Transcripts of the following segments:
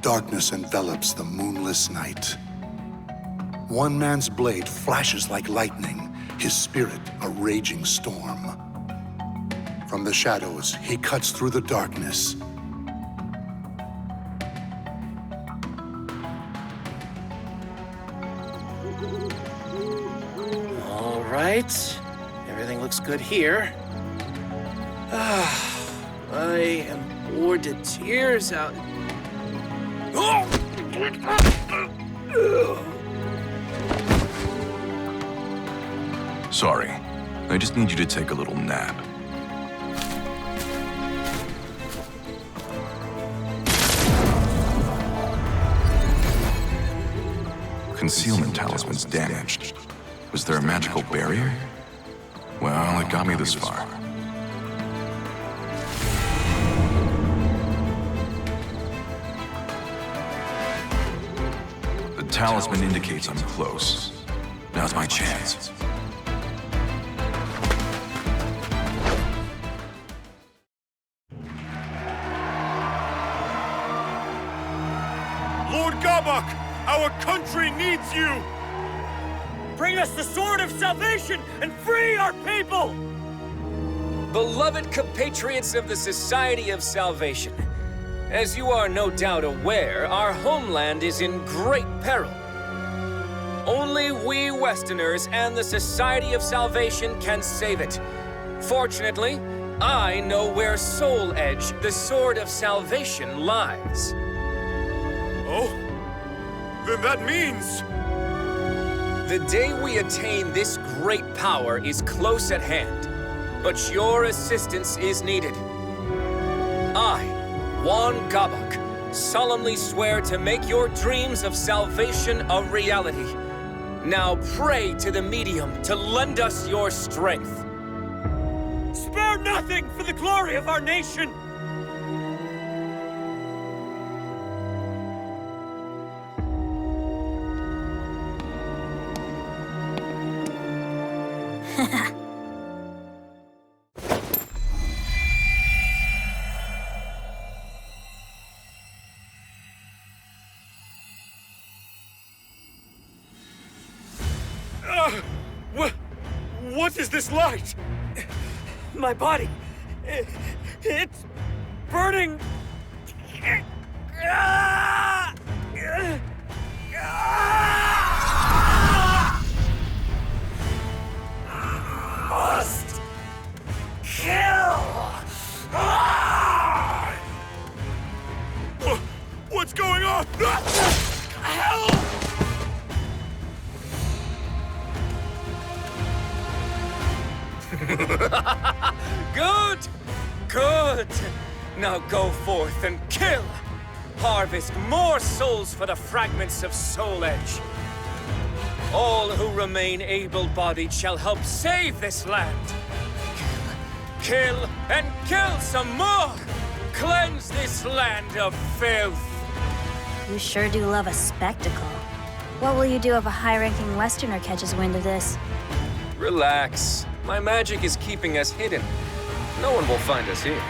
darkness envelops the moonless night. One man's blade flashes like lightning, his spirit a raging storm. From the shadows, he cuts through the darkness. All right. Everything looks good here. I am bored to tears out. Sorry. I just need you to take a little nap. Concealment talisman's damaged. Was there a magical barrier? Well, it got me this far. The talisman indicates I'm close. Now's my chance. Lord Gabak, our country needs you! Bring us the sword of salvation and free our people! Beloved compatriots of the Society of Salvation, as you are no doubt aware, our homeland is in great peril. Only we Westerners and the Society of Salvation can save it. Fortunately, I know where Soul Edge, the Sword of Salvation, lies. Oh? Then that means... The day we attain this great power is close at hand, but your assistance is needed. I, Juan Gabak, solemnly swear to make your dreams of salvation a reality. Now pray to the medium to lend us your strength. Spare nothing for the glory of our nation! What is this light? My body, it's burning. Must kill. What's going on? Help! Good! Good! Now go forth and kill! Harvest more souls for the fragments of Soul Edge. All who remain able-bodied shall help save this land. Kill, and kill some more! Cleanse this land of filth! You sure do love a spectacle. What will you do if a high-ranking Westerner catches wind of this? Relax. My magic is keeping us hidden. No one will find us here,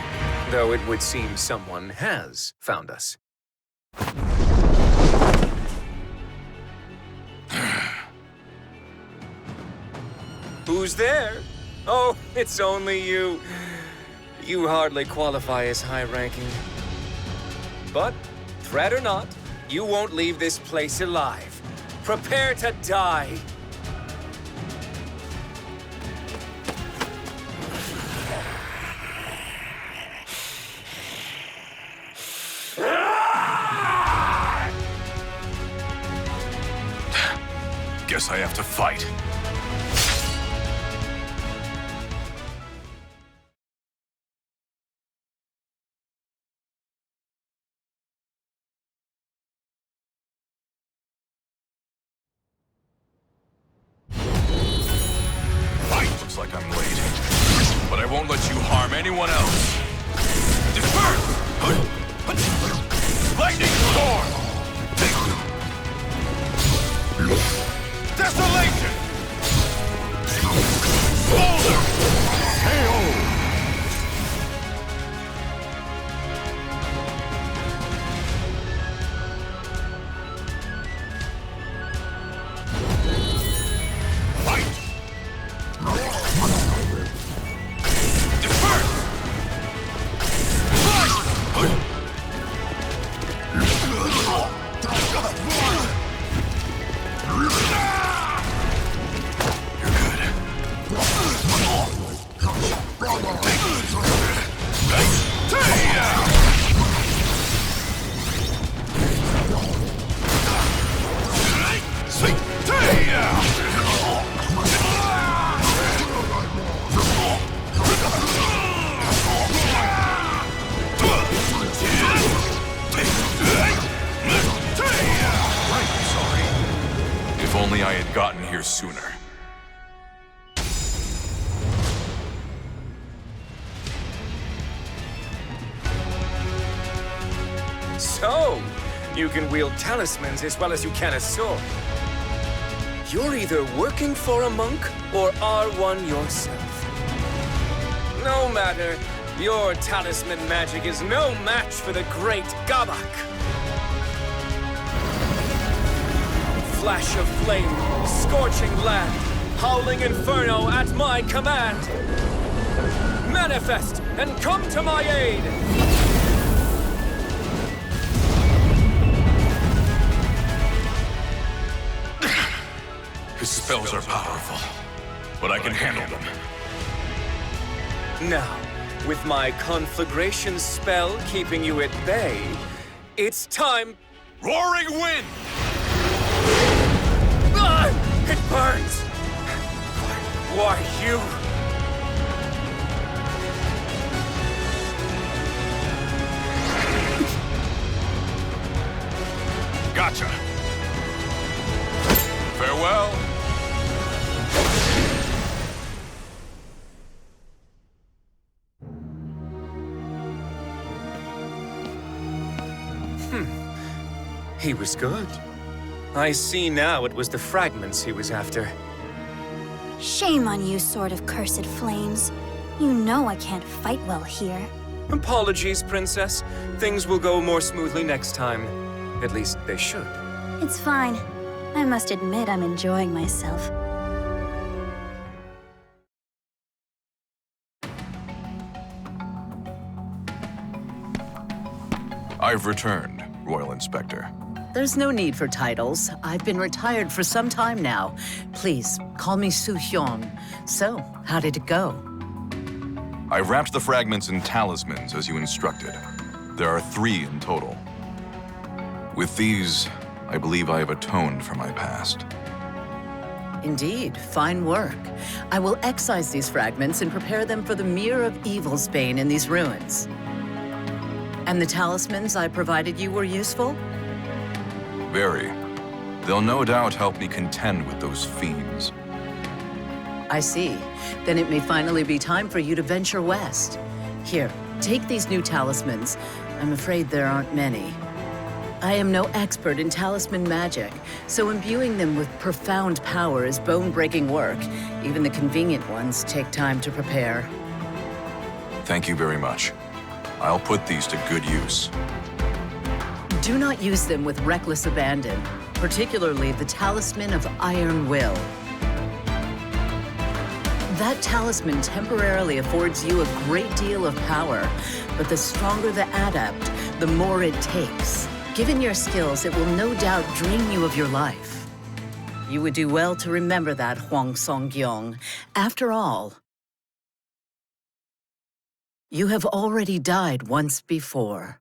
though it would seem someone has found us. Who's there? Oh, it's only you. You hardly qualify as high-ranking. But, threat or not, you won't leave this place alive. Prepare to die. Guess I have to fight. Looks like I'm late, but I won't let you harm anyone else. Disperse! Lightning storm! Desolation! Boulder! KO! So, you can wield talismans as well as you can a sword. You're either working for a monk or are one yourself. No matter, your talisman magic is no match for the great Gabak. Flash of flame, scorching land, howling inferno at my command. Manifest and come to my aid! His spells are powerful, but I can handle them. Now, with my conflagration spell keeping you at bay, it's time... Roaring wind! Ah! It burns! Why you... Gotcha. Farewell. He was good. I see now it was the fragments he was after. Shame on you, Sword of Cursed Flames. You know I can't fight well here. Apologies, Princess. Things will go more smoothly next time. At least they should. It's fine. I must admit I'm enjoying myself. I've returned, Royal Inspector. There's no need for titles. I've been retired for some time now. Please, call me Su Hyun. So, how did it go? I wrapped the fragments in talismans as you instructed. There are 3 in total. With these, I believe I have atoned for my past. Indeed, fine work. I will excise these fragments and prepare them for the Mirror of Evil's bane in these ruins. And the talismans I provided you were useful? Very. They'll no doubt help me contend with those fiends. I see. Then it may finally be time for you to venture west. Here, take these new talismans. I'm afraid there aren't many. I am no expert in talisman magic, so imbuing them with profound power is bone-breaking work. Even the convenient ones take time to prepare. Thank you very much. I'll put these to good use. Do not use them with reckless abandon, particularly the Talisman of Iron Will. That talisman temporarily affords you a great deal of power, but the stronger the adept, the more it takes. Given your skills, it will no doubt drain you of your life. You would do well to remember that, Hwang Song-gyong. After all, you have already died once before.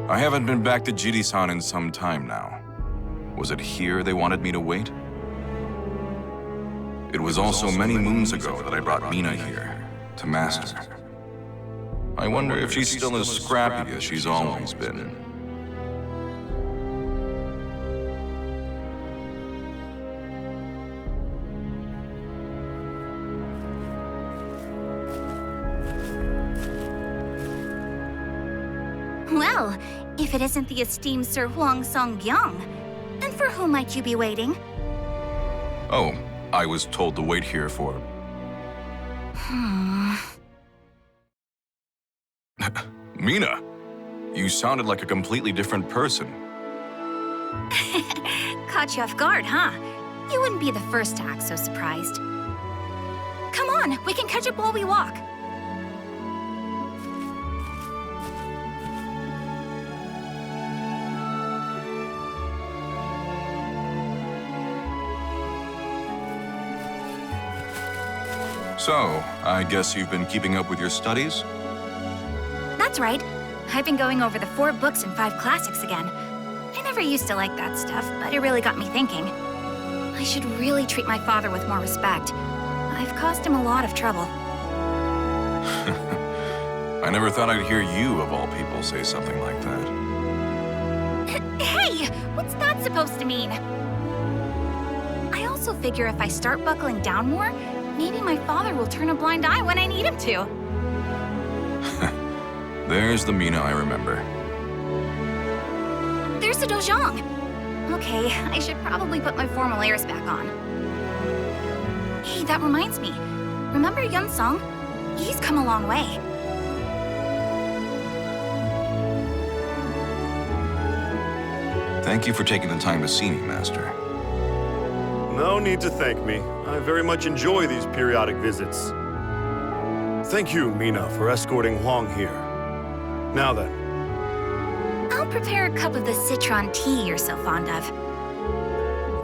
I haven't been back to Jiri-san in some time now. Was it here they wanted me to wait? It was also many moons ago that I brought Mina here, to Master. I wonder if she's still as scrappy as she's always been. Well, if it isn't the esteemed Sir Hwang Song-gyong, then for whom might you be waiting? Oh, I was told to wait here for... Mina, you sounded like a completely different person. Caught you off guard, huh? You wouldn't be the first to act so surprised. Come on, we can catch up while we walk. So, I guess you've been keeping up with your studies? That's right. I've been going over the 4 books and 5 classics again. I never used to like that stuff, but it really got me thinking. I should really treat my father with more respect. I've caused him a lot of trouble. I never thought I'd hear you, of all people, say something like that. Hey! What's that supposed to mean? I also figure if I start buckling down more, maybe my father will turn a blind eye when I need him to. There's the Mina I remember. There's the Dojang. Okay, I should probably put my formal airs back on. Hey, that reminds me. Remember Yun Sung? He's come a long way. Thank you for taking the time to see me, Master. No need to thank me. I very much enjoy these periodic visits. Thank you, Mina, for escorting Huang here. Now then. I'll prepare a cup of the citron tea you're so fond of.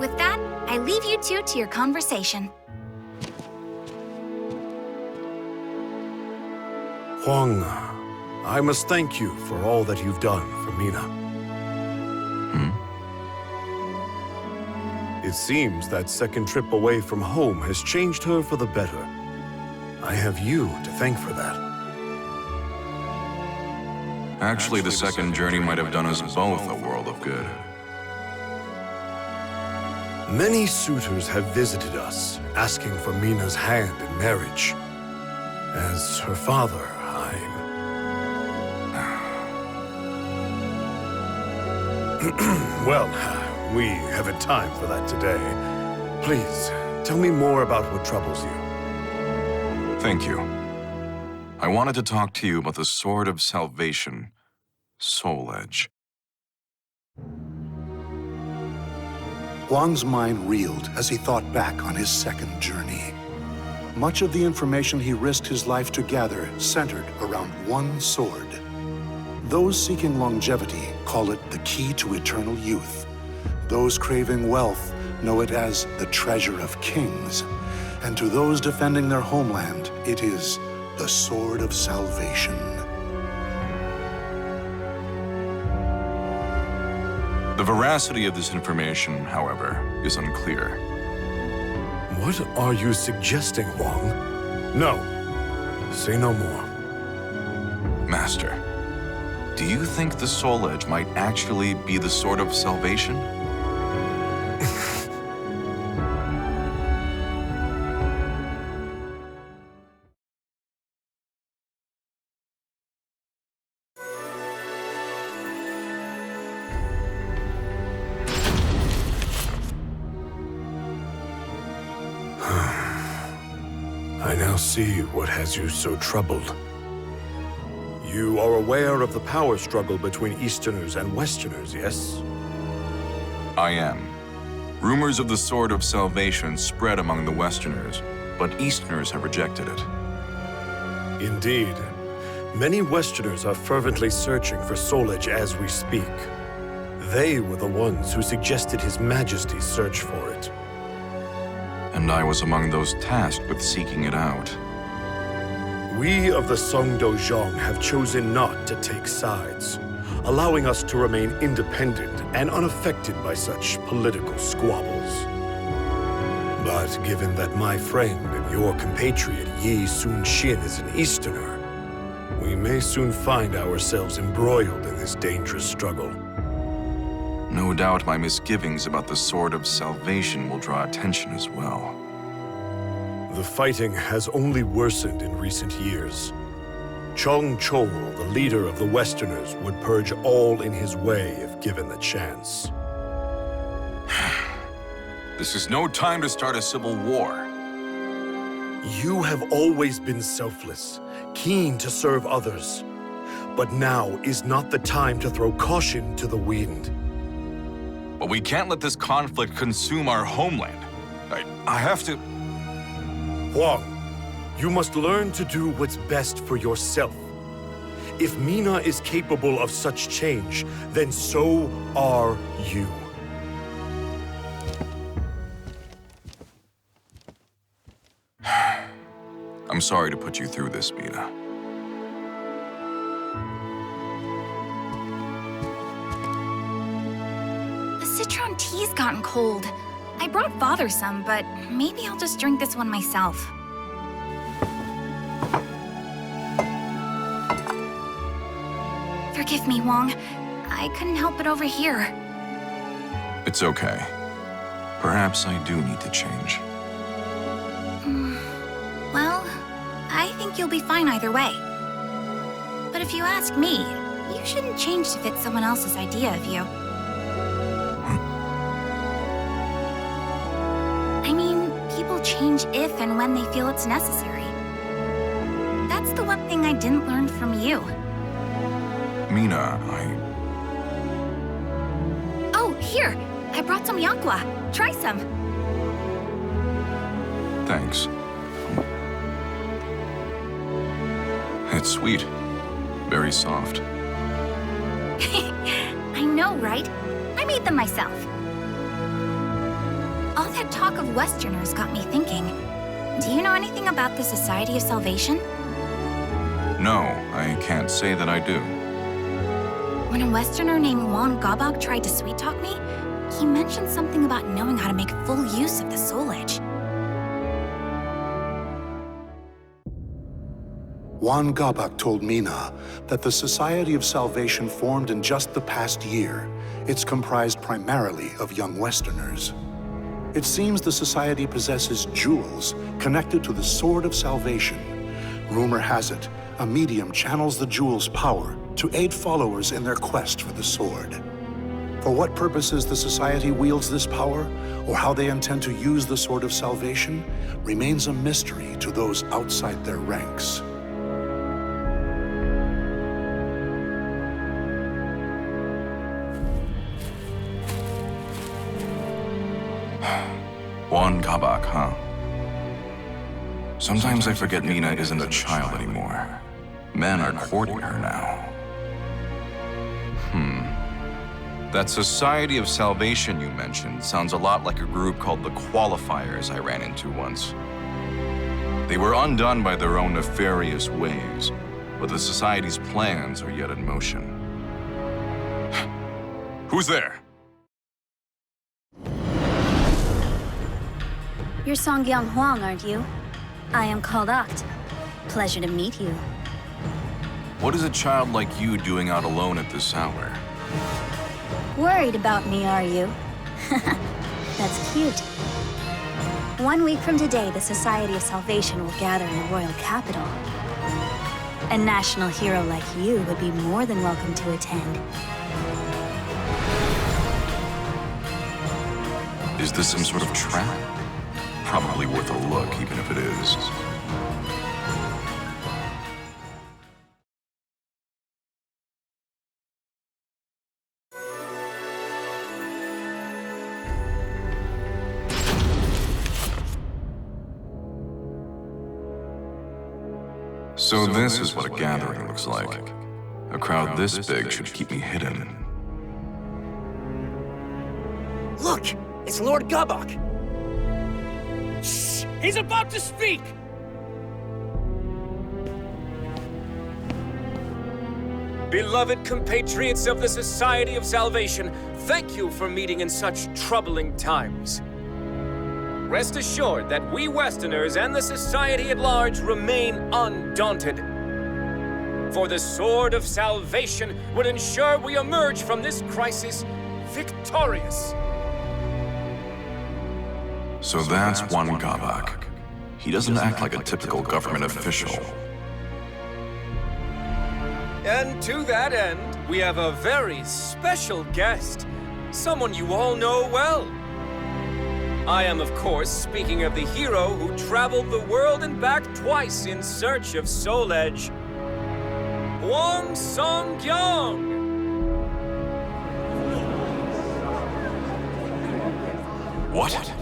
With that, I leave you two to your conversation. Huang, I must thank you for all that you've done for Mina. It seems that second trip away from home has changed her for the better. I have you to thank for that. Actually, the second journey might have done us both a world of good. Many suitors have visited us, asking for Mina's hand in marriage. As her father, Well, we haven't time for that today. Please, tell me more about what troubles you. Thank you. I wanted to talk to you about the Sword of Salvation, Soul Edge. Huang's mind reeled as he thought back on his second journey. Much of the information he risked his life to gather centered around one sword. Those seeking longevity call it the key to eternal youth. Those craving wealth know it as the treasure of kings. And to those defending their homeland, it is the Sword of Salvation. The veracity of this information, however, is unclear. What are you suggesting, Huang? No. Say no more. Master, do you think the Soul Edge might actually be the Sword of Salvation? I now see what has you so troubled. You are aware of the power struggle between Easterners and Westerners, yes? I am. Rumors of the Sword of Salvation spread among the Westerners, but Easterners have rejected it. Indeed. Many Westerners are fervently searching for Soul Edge as we speak. They were the ones who suggested His Majesty's search for it. And I was among those tasked with seeking it out. We of the Songdo-zhong have chosen not to take sides, allowing us to remain independent and unaffected by such political squabbles. But given that my friend and your compatriot Yi Sun-shin is an Easterner, we may soon find ourselves embroiled in this dangerous struggle. No doubt my misgivings about the Sword of Salvation will draw attention as well. The fighting has only worsened in recent years. Chong Chol, the leader of the Westerners, would purge all in his way if given the chance. This is no time to start a civil war. You have always been selfless, keen to serve others. But now is not the time to throw caution to the wind. But we can't let this conflict consume our homeland. I have to... Huang, you must learn to do what's best for yourself. If Mina is capable of such change, then so are you. I'm sorry to put you through this, Mina. The citron tea's gotten cold. I brought Father some, but maybe I'll just drink this one myself. Forgive me, Wong. I couldn't help it over here. It's okay. Perhaps I do need to change. Well, I think you'll be fine either way. But if you ask me, you shouldn't change to fit someone else's idea of you. I mean, people change if and when they feel it's necessary. That's the one thing I didn't learn from you. Mina, Oh, here! I brought some yakwa. Try some. Thanks. It's sweet. Very soft. I know, right? I made them myself. All that talk of Westerners got me thinking. Do you know anything about the Society of Salvation? No, I can't say that I do. When a Westerner named Juan Gabak tried to sweet-talk me, he mentioned something about knowing how to make full use of the Soul Edge. Juan Gabak told Mina that the Society of Salvation formed in just the past year. It's comprised primarily of young Westerners. It seems the Society possesses jewels connected to the Sword of Salvation. Rumor has it, a medium channels the jewel's power to aid followers in their quest for the sword. For what purposes the Society wields this power, or how they intend to use the Sword of Salvation, remains a mystery to those outside their ranks. Juan Gabak, huh? Sometimes I forget Mina isn't a child anymore. Men are courting her now. That Society of Salvation you mentioned sounds a lot like a group called the Qualifiers I ran into once. They were undone by their own nefarious ways, but the Society's plans are yet in motion. Who's there? You're Song-Gyong Huang, aren't you? I am called Oct. Pleasure to meet you. What is a child like you doing out alone at this hour? Worried about me, are you? That's cute. 1 week from today, the Society of Salvation will gather in the royal capital. A national hero like you would be more than welcome to attend. Is this some sort of trap? Probably worth a look, even if it is. So this is what a gathering looks like. A crowd this big should keep me hidden. Look! It's Lord Gabak! Shh! He's about to speak! Beloved compatriots of the Society of Salvation, thank you for meeting in such troubling times. Rest assured that we Westerners and the Society at large remain undaunted. For the Sword of Salvation would ensure we emerge from this crisis victorious. So that's Juan Gabak. He doesn't act like a typical government official. And to that end, we have a very special guest. Someone you all know well. I am, of course, speaking of the hero who traveled the world and back twice in search of Soul Edge. Hwang Song-gyong! What?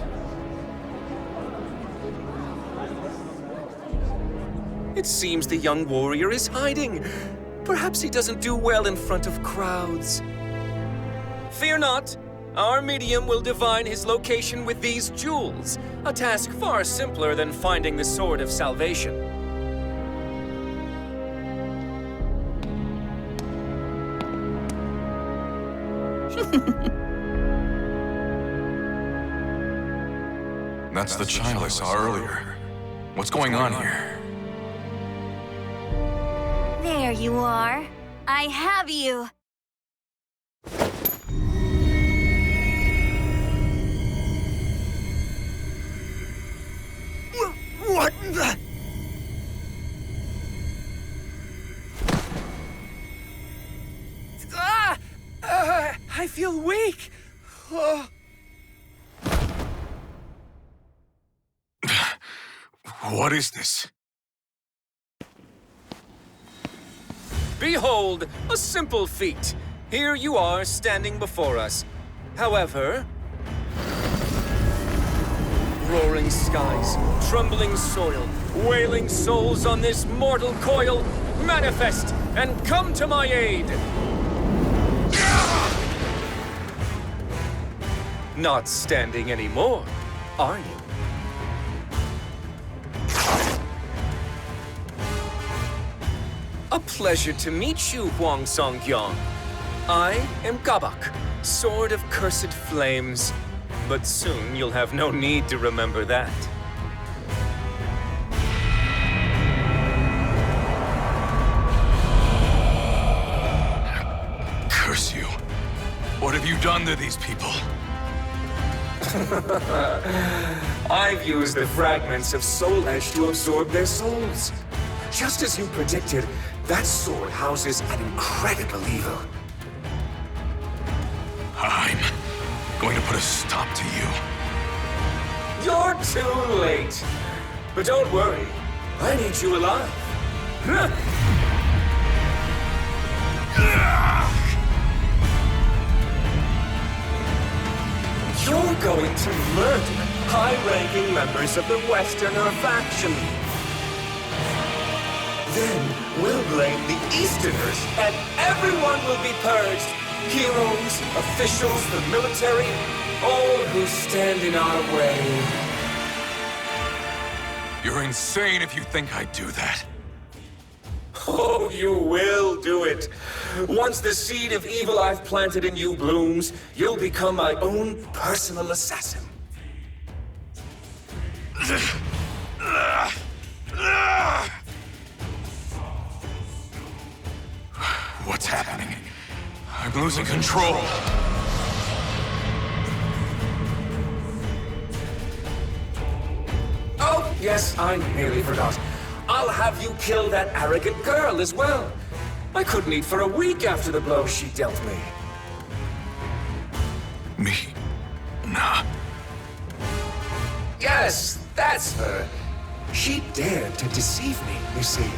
It seems the young warrior is hiding. Perhaps he doesn't do well in front of crowds. Fear not. Our medium will divine his location with these jewels, a task far simpler than finding the Sword of Salvation. That's the child I saw earlier. What's going on here? There you are. I have you. What the? I feel weak. Oh. What is this? Behold, a simple feat. Here you are standing before us. However, roaring skies, trembling soil, wailing souls on this mortal coil, manifest and come to my aid. Not standing anymore, are you? A pleasure to meet you, Huang Song-kyong. I am Gabak, Sword of Cursed Flames. But soon you'll have no need to remember that. Curse you. What have you done to these people? I've used the fragments of Soul Edge to absorb their souls. Just as you predicted, that sword houses an incredible evil. I'm going to put a stop to you. You're too late. But don't worry, I need you alive. You're going to murder high-ranking members of the Westerner faction. Then we'll blame the Easterners, and everyone will be purged. Heroes, officials, the military, all who stand in our way. You're insane if you think I'd do that. Oh, you will do it. Once the seed of evil I've planted in you blooms, you'll become my own personal assassin. What's happening? I'm losing control. Oh, yes, I nearly forgot. I'll have you kill that arrogant girl as well. I couldn't eat for a week after the blow she dealt me. Me? Nah. Yes, that's her. She dared to deceive me, you see.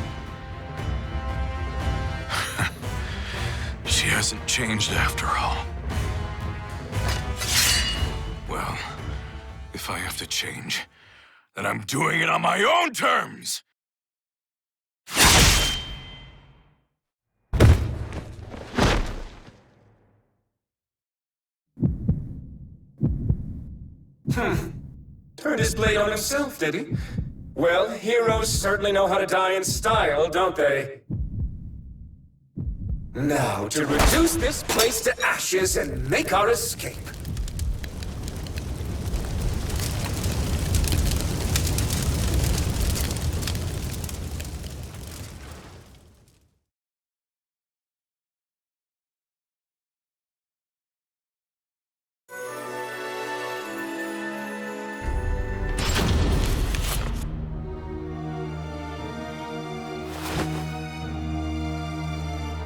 She hasn't changed after all. Well, if I have to change, then I'm doing it on my own terms! Turned his blade on himself, did he? Well, heroes certainly know how to die in style, don't they? Now, to reduce this place to ashes and make our escape.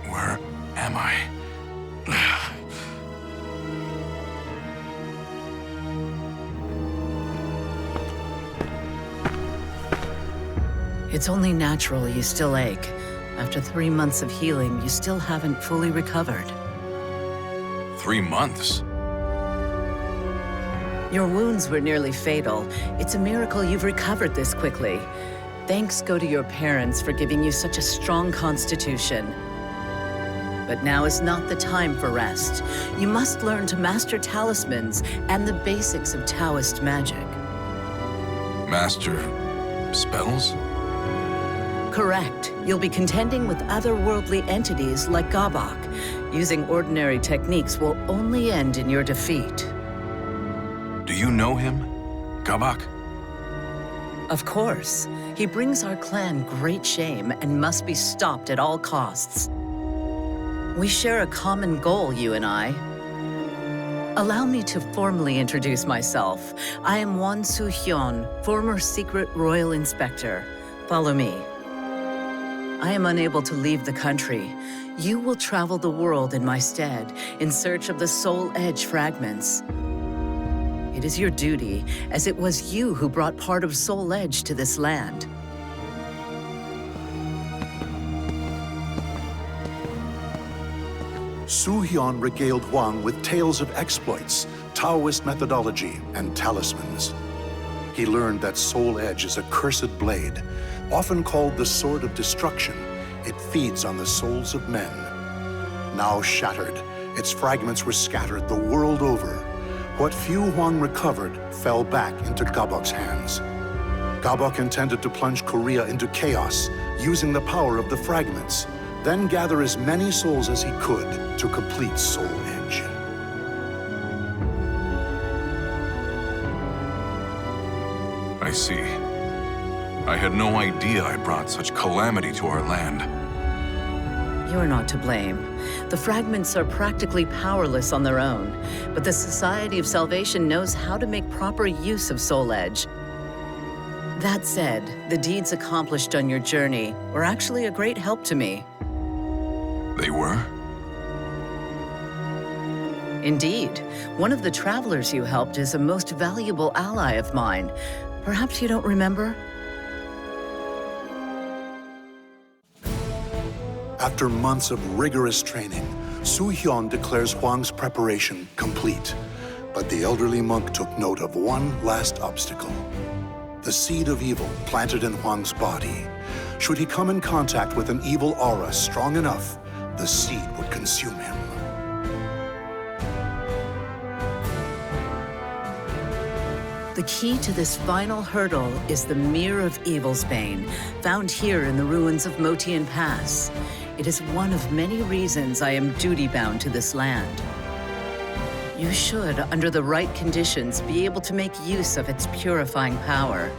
Where am I? It's only natural you still ache. After 3 months of healing, you still haven't fully recovered. 3 months? Your wounds were nearly fatal. It's a miracle you've recovered this quickly. Thanks go to your parents for giving you such a strong constitution. But now is not the time for rest. You must learn to master talismans and the basics of Taoist magic. Master spells? Correct. You'll be contending with otherworldly entities like Gabak. Using ordinary techniques will only end in your defeat. Do you know him? Gabak? Of course. He brings our clan great shame and must be stopped at all costs. We share a common goal, you and I. Allow me to formally introduce myself. I am Won Soo-hyun, former secret royal inspector. Follow me. I am unable to leave the country. You will travel the world in my stead, in search of the Soul Edge fragments. It is your duty, as it was you who brought part of Soul Edge to this land. Soo-hyun regaled Hwang with tales of exploits, Taoist methodology, and talismans. He learned that Soul Edge is a cursed blade, often called the Sword of Destruction. It feeds on the souls of men. Now shattered, its fragments were scattered the world over. What few Hwang recovered fell back into Gabok's hands. Gabok intended to plunge Korea into chaos, using the power of the fragments, then gather as many souls as he could to complete Soul Edge. I see. I had no idea I brought such calamity to our land. You're not to blame. The fragments are practically powerless on their own, but the Society of Salvation knows how to make proper use of Soul Edge. That said, the deeds accomplished on your journey were actually a great help to me. They were? Indeed. One of the travelers you helped is a most valuable ally of mine. Perhaps you don't remember? After months of rigorous training, Soo-hyun declares Hwang's preparation complete. But the elderly monk took note of one last obstacle. The seed of evil planted in Hwang's body. Should he come in contact with an evil aura strong enough, the seed would consume him. The key to this final hurdle is the Mirror of Evil's Bane, found here in the ruins of Motian Pass. It is one of many reasons I am duty-bound to this land. You should, under the right conditions, be able to make use of its purifying power.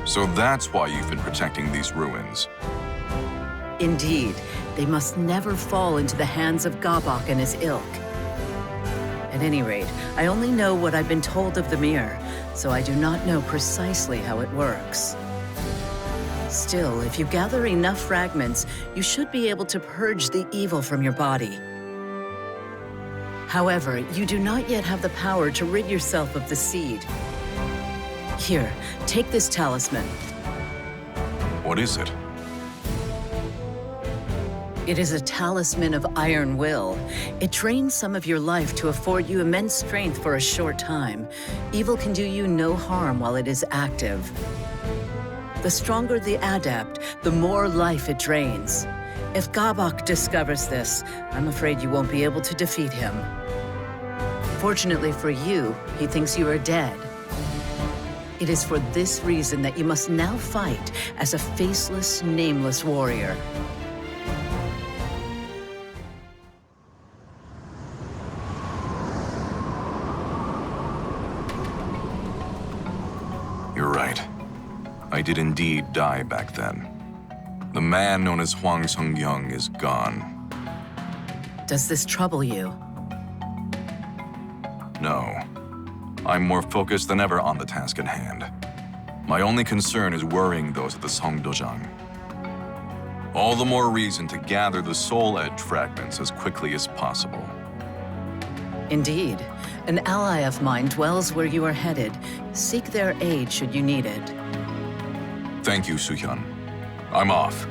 So that's why you've been protecting these ruins. Indeed, they must never fall into the hands of Gabok and his ilk. At any rate, I only know what I've been told of the mirror, so I do not know precisely how it works. Still, if you gather enough fragments, you should be able to purge the evil from your body. However, you do not yet have the power to rid yourself of the seed. Here, take this talisman. What is it? It is a talisman of iron will. It drains some of your life to afford you immense strength for a short time. Evil can do you no harm while it is active. The stronger the adept, the more life it drains. If Gabok discovers this, I'm afraid you won't be able to defeat him. Fortunately for you, he thinks you are dead. It is for this reason that you must now fight as a faceless, nameless warrior. You're right. I did indeed die back then. The man known as Hwang Sung-young is gone. Does this trouble you? No. I'm more focused than ever on the task at hand. My only concern is worrying those at the Songdojang. All the more reason to gather the Soul Edge fragments as quickly as possible. Indeed. An ally of mine dwells where you are headed. Seek their aid should you need it. Thank you, Soo-hyun. I'm off.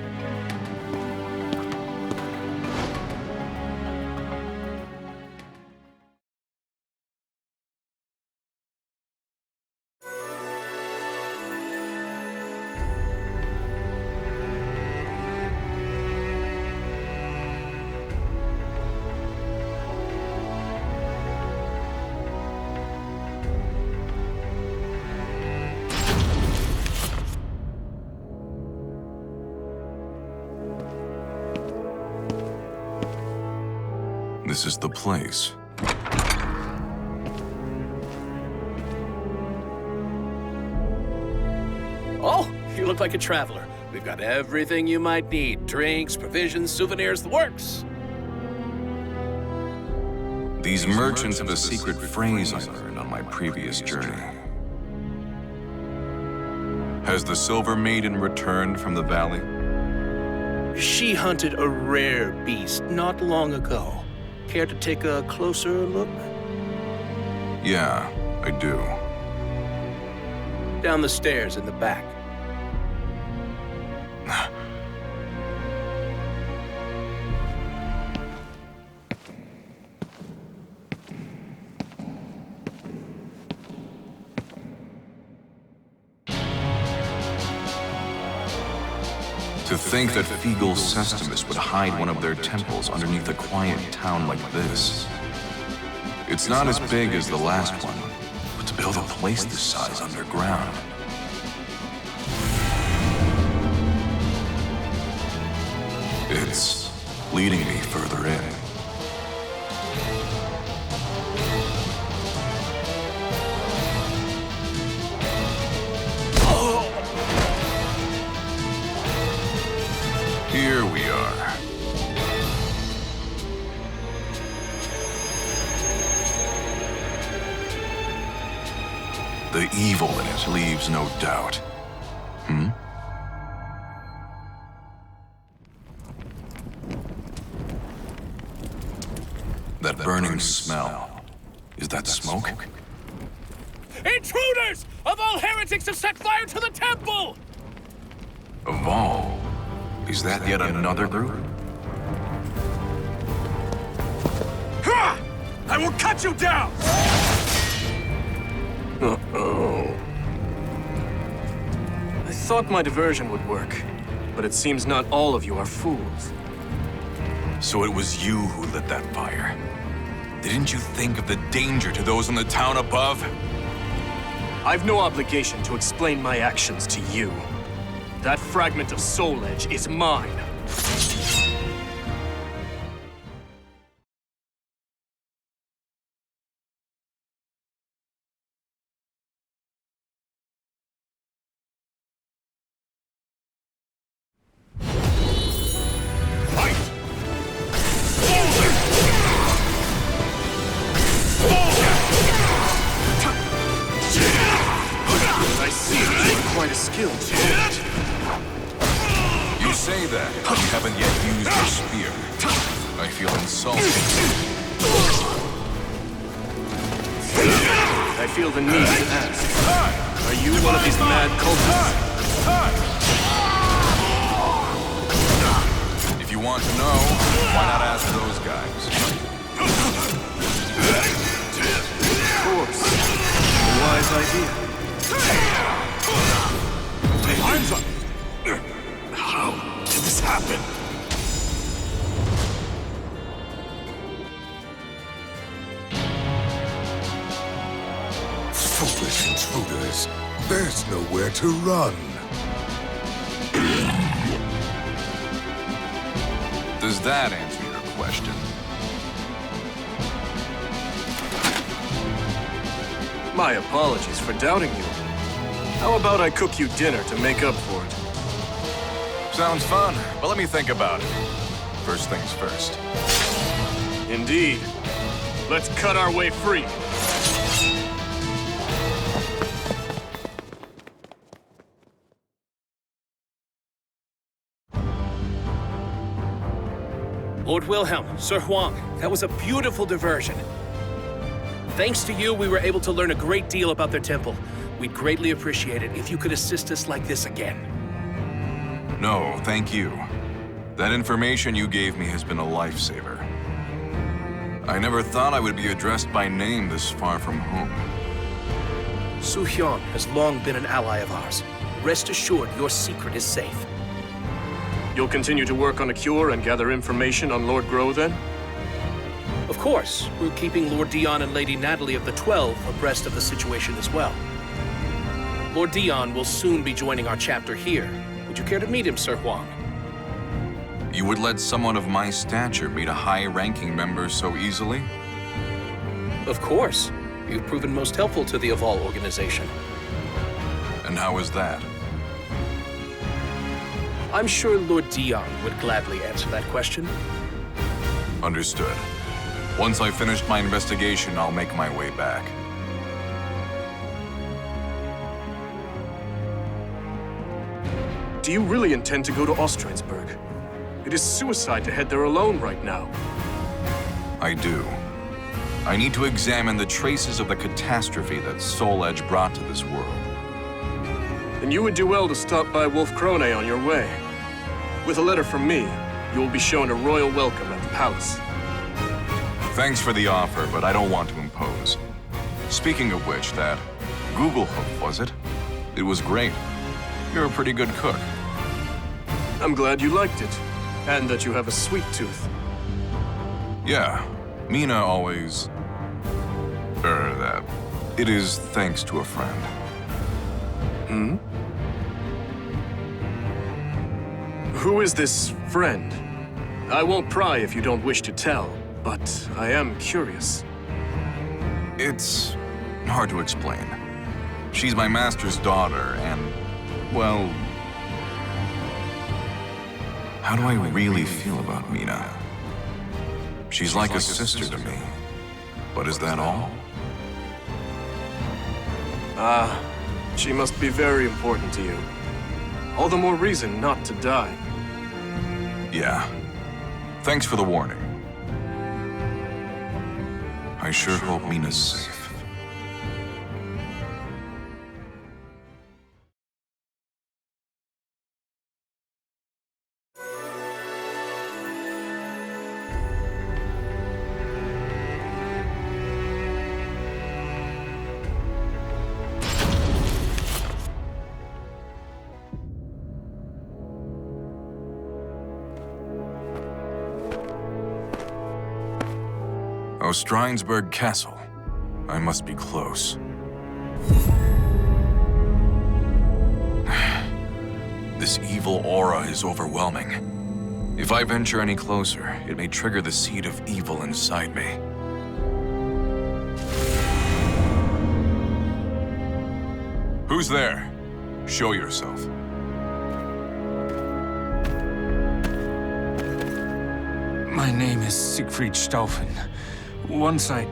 This is the place. look like a traveler. We've got everything you might need. Drinks, provisions, souvenirs, the works. These merchants have a secret phrase I learned on my previous journey. Has the Silver Maiden returned from the valley? She hunted a rare beast not long ago. Care to take a closer look? Yeah, I do. Down the stairs in the back. To think that Fegal Sestimus would hide one of their temples underneath a quiet town like this. It's not as big as the last one, but to build a place this size underground. It's leading me further in. Here we are. The evil in it leaves no doubt. That burning smell. Is that smoke? Intruders! Of all heretics have set fire to the temple! Of all? Is that yet another group? Ha! I will cut you down! Uh-oh. I thought my diversion would work, but it seems not all of you are fools. So it was you who lit that fire. Didn't you think of the danger to those in the town above? I've no obligation to explain my actions to you. That fragment of Soul Edge is mine. I see you're quite a skilled student. You say that, but you haven't yet used your spear. I feel insulted. I feel the need to ask. Are you one of these mad cultists? If you want to know, why not ask those guys? Of course. A wise idea. Arms up! How did this happen? Foolish intruders. There's nowhere to run. Does that answer your question? My apologies for doubting you. How about I cook you dinner to make up for it? Sounds fun, but let me think about it. First things first. Indeed. Let's cut our way free. Lord Wilhelm, Sir Huang, that was a beautiful diversion. Thanks to you, we were able to learn a great deal about their temple. We'd greatly appreciate it if you could assist us like this again. No, thank you. That information you gave me has been a lifesaver. I never thought I would be addressed by name this far from home. Su Hyun has long been an ally of ours. Rest assured, your secret is safe. You'll continue to work on a cure and gather information on Lord Grow, then? Of course, we're keeping Lord Dion and Lady Natalie of the 12 abreast of the situation as well. Lord Dion will soon be joining our chapter here. Would you care to meet him, Sir Huang? You would let someone of my stature meet a high-ranking member so easily? Of course. You've proven most helpful to the Evolve organization. And how is that? I'm sure Lord Dion would gladly answer that question. Understood. Once I've finished my investigation, I'll make my way back. Do you really intend to go to Ostrainsburg? It is suicide to head there alone right now. I do. I need to examine the traces of the catastrophe that Soul Edge brought to this world. Then you would do well to stop by Wolf Krone on your way. With a letter from me, you will be shown a royal welcome at the palace. Thanks for the offer, but I don't want to impose. Speaking of which, that Google hook, was it? It was great. You're a pretty good cook. I'm glad you liked it, and that you have a sweet tooth. Yeah, Mina always... that. It is thanks to a friend. Hmm? Who is this friend? I won't pry if you don't wish to tell, but I am curious. It's hard to explain. She's my master's daughter, and, well... How do I really feel about Mina? She's like a sister to me. But is that all? Ah, she must be very important to you. All the more reason not to die. Yeah. Thanks for the warning. I sure hope Mina's safe. Ostrainsburg Castle. I must be close. This evil aura is overwhelming. If I venture any closer, it may trigger the seed of evil inside me. Who's there? Show yourself. My name is Siegfried Stauffen. Once I...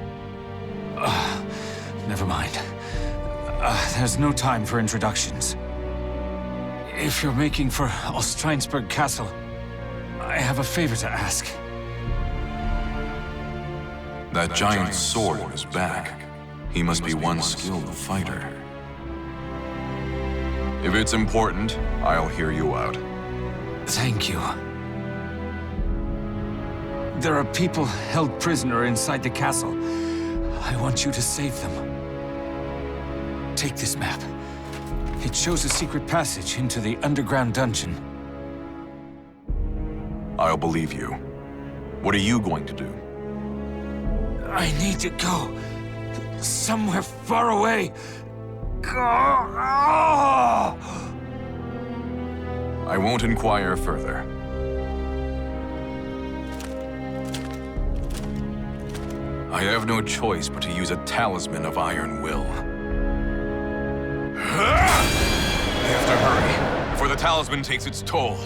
never mind. There's no time for introductions. If you're making for Ostrainsburg Castle, I have a favor to ask. That giant sword on his back. He must be one skilled fighter. If it's important, I'll hear you out. Thank you. There are people held prisoner inside the castle. I want you to save them. Take this map. It shows a secret passage into the underground dungeon. I'll believe you. What are you going to do? I need to go. Somewhere far away. I won't inquire further. I have no choice but to use a talisman of iron will. I have to hurry, before the talisman takes its toll.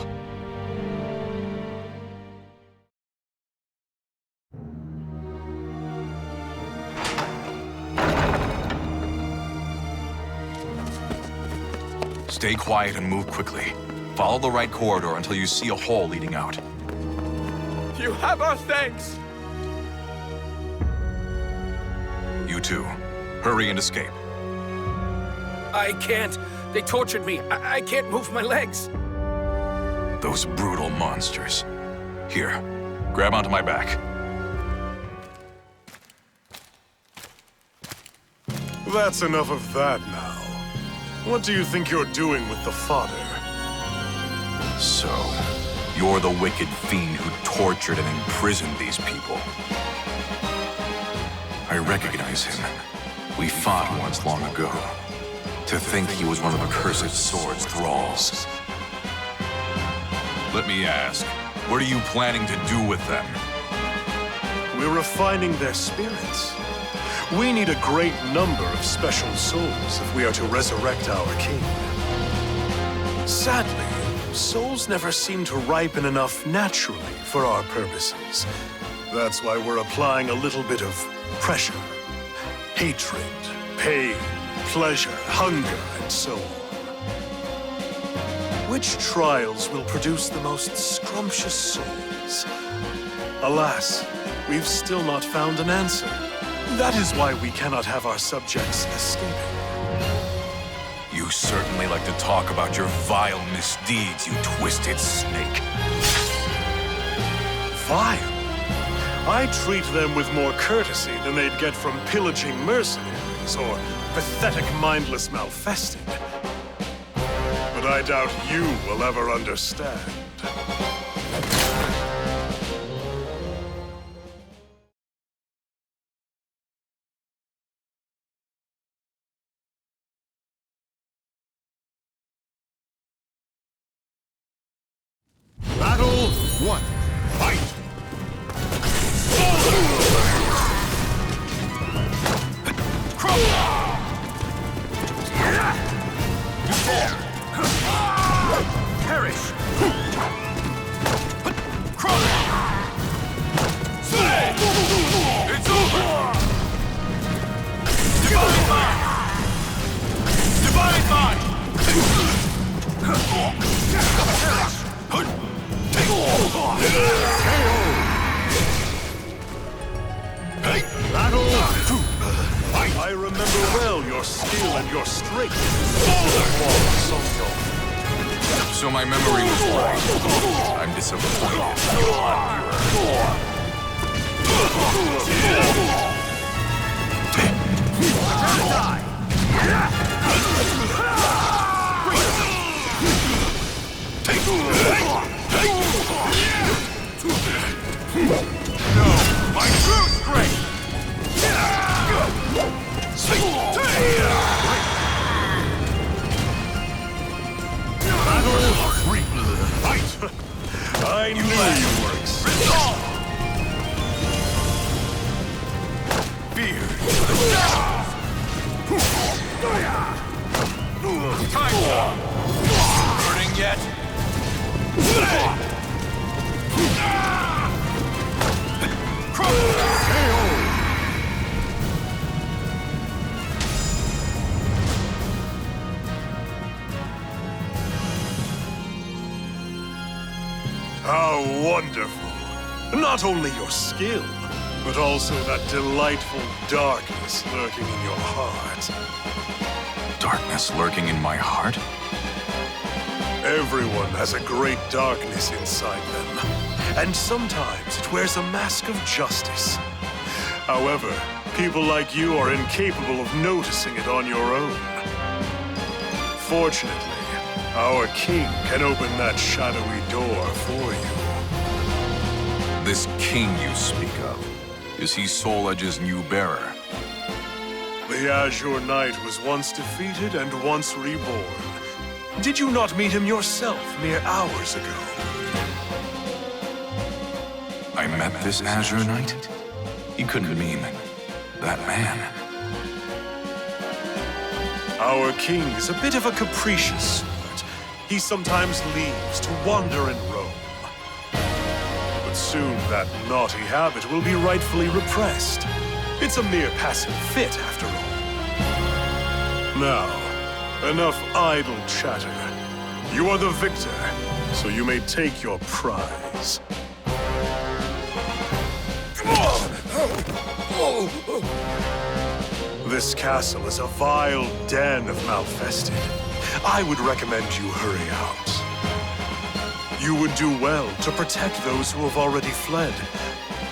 Stay quiet and move quickly. Follow the right corridor until you see a hole leading out. You have our thanks! You too. Hurry and escape. I can't. They tortured me. I can't move my legs. Those brutal monsters. Here, grab onto my back. That's enough of that now. What do you think you're doing with the fodder? So, you're the wicked fiend who tortured and imprisoned these people. I recognize him. We fought once long ago. To think he was one of Accursed Sword's thralls. Let me ask, what are you planning to do with them? We're refining their spirits. We need a great number of special souls if we are to resurrect our king. Sadly, souls never seem to ripen enough naturally for our purposes. That's why we're applying a little bit of pressure. Hatred, pain, pleasure, hunger, and so on. Which trials will produce the most scrumptious souls? Alas, we've still not found an answer. That is why we cannot have our subjects escaping. You certainly like to talk about your vile misdeeds, you twisted snake. Vile? I treat them with more courtesy than they'd get from pillaging mercenaries or pathetic mindless Malfested. But I doubt you will ever understand. Battle 1. Fight! Perish! It's over! Divine Mind! Divine Mind! Battle 2. Fight! I remember well your skill and your strength. So my memory was right. I'm disappointed. No, my true strength! Battle 3. Fight! I knew you were Resolve! Fear. Time bomb! Burning yet? How wonderful! Not only your skill, but also that delightful darkness lurking in your heart. Darkness lurking in my heart? Everyone has a great darkness inside them, and sometimes it wears a mask of justice. However, people like you are incapable of noticing it on your own. Fortunately, our king can open that shadowy door for you. This king you speak of, is he Soul Edge's new bearer? The Azure Knight was once defeated and once reborn. Did you not meet him yourself mere hours ago? I met this Azure Knight? He couldn't mean that man. Our king is a bit of a capricious sort. He sometimes leaves to wander and roam. But soon that naughty habit will be rightfully repressed. It's a mere passing fit, after all. Now, enough idle chatter. You are the victor, so you may take your prize. This castle is a vile den of Malfested. I would recommend you hurry out. You would do well to protect those who have already fled.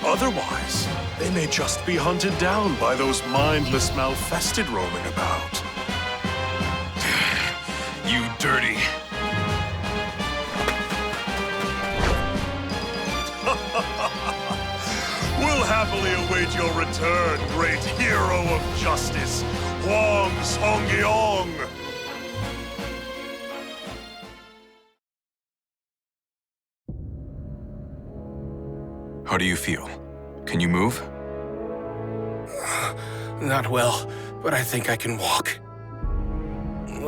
Otherwise, they may just be hunted down by those mindless Malfested roaming about. You dirty. We'll happily await your return, great hero of justice, Huang Songyeong! How do you feel? Can you move? Not well, but I think I can walk.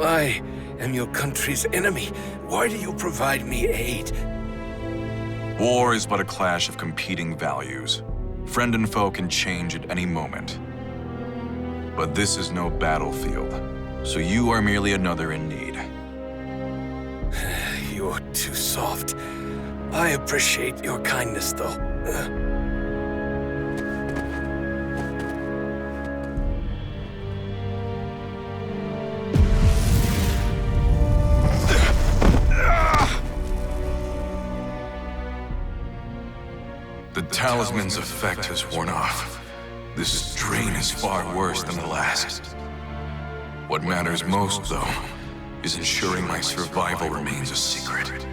I am your country's enemy. Why do you provide me aid? War is but a clash of competing values. Friend and foe can change at any moment. But this is no battlefield, so you are merely another in need. You're too soft. I appreciate your kindness, though. The talisman's effect has worn off. This drain is far worse than the last. What matters most, though, is ensuring my survival remains a secret.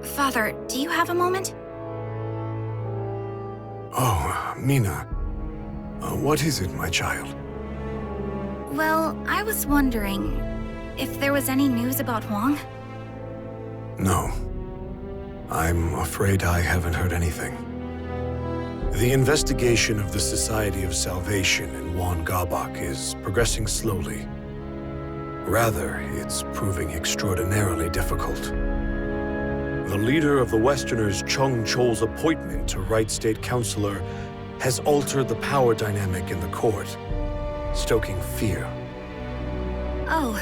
Father, do you have a moment? Oh, Mina. What is it, my child? Well, I was wondering if there was any news about Huang? No. I'm afraid I haven't heard anything. The investigation of the Society of Salvation in Wan Gabak is progressing slowly. Rather, it's proving extraordinarily difficult. The leader of the Westerners, Chung Chol's appointment to Right State Counselor has altered the power dynamic in the court, stoking fear. Oh,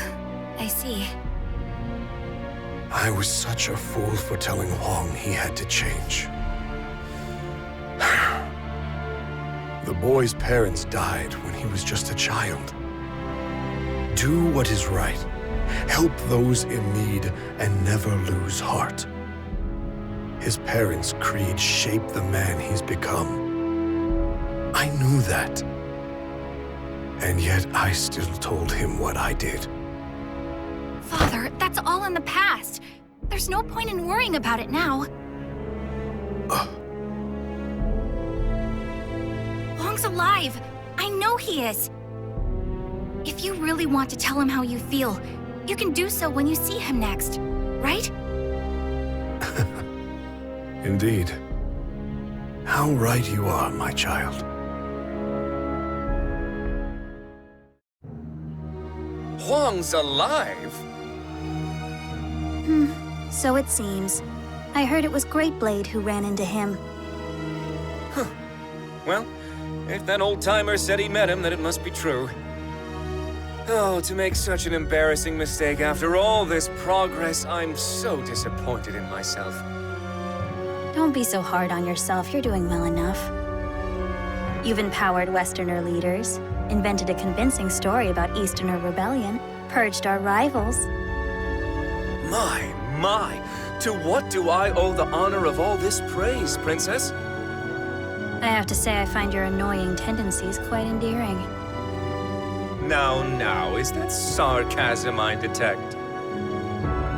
I see. I was such a fool for telling Huang he had to change. The boy's parents died when he was just a child. Do what is right. Help those in need and never lose heart. His parents' creed shaped the man he's become. I knew that. And yet I still told him what I did. Father, that's all in the past. There's no point in worrying about it now. Huang's alive. I know he is. If you really want to tell him how you feel, you can do so when you see him next, right? Indeed. How right you are, my child. Huang's alive? So it seems. I heard it was Great Blade who ran into him. Well, if that old-timer said he met him, then it must be true. Oh, to make such an embarrassing mistake after all this progress, I'm so disappointed in myself. Don't be so hard on yourself, you're doing well enough. You've empowered Westerner leaders, invented a convincing story about Easterner rebellion, purged our rivals. My, to what do I owe the honor of all this praise, Princess? I have to say I find your annoying tendencies quite endearing. Now, is that sarcasm I detect?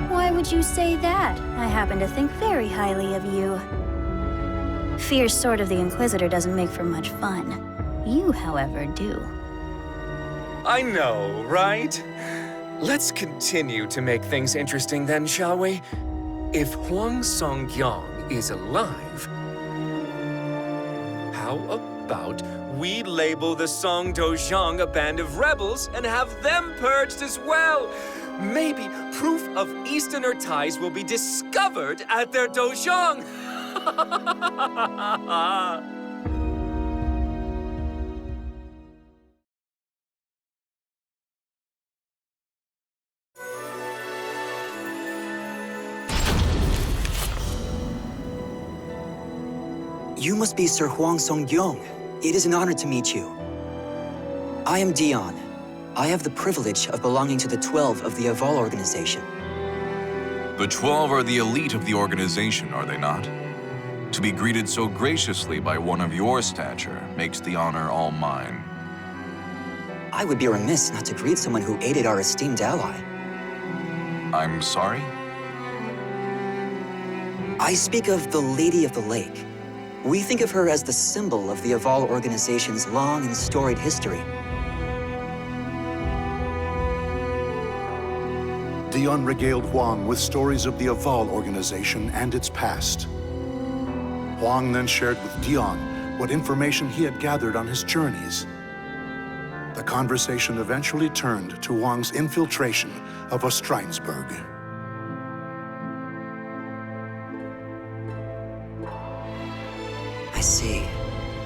Why would you say that? I happen to think very highly of you. Fierce Sword of the Inquisitor doesn't make for much fun. You, however, do. I know, right? Let's continue to make things interesting then, shall we? If Huang Songyang is alive, how about we label the Song Dozhang a band of rebels and have them purged as well? Maybe proof of Easterner ties will be discovered at their Dozhang. You must be Sir Huang Songyong. It is an honor to meet you. I am Dion. I have the privilege of belonging to the 12 of the Aval organization. The 12 are the elite of the organization, are they not? To be greeted so graciously by one of your stature makes the honor all mine. I would be remiss not to greet someone who aided our esteemed ally. I'm sorry? I speak of the Lady of the Lake. We think of her as the symbol of the Aval organization's long and storied history. Dion regaled Huang with stories of the Aval organization and its past. Huang then shared with Dion what information he had gathered on his journeys. The conversation eventually turned to Huang's infiltration of Ostrheinsburg. I see.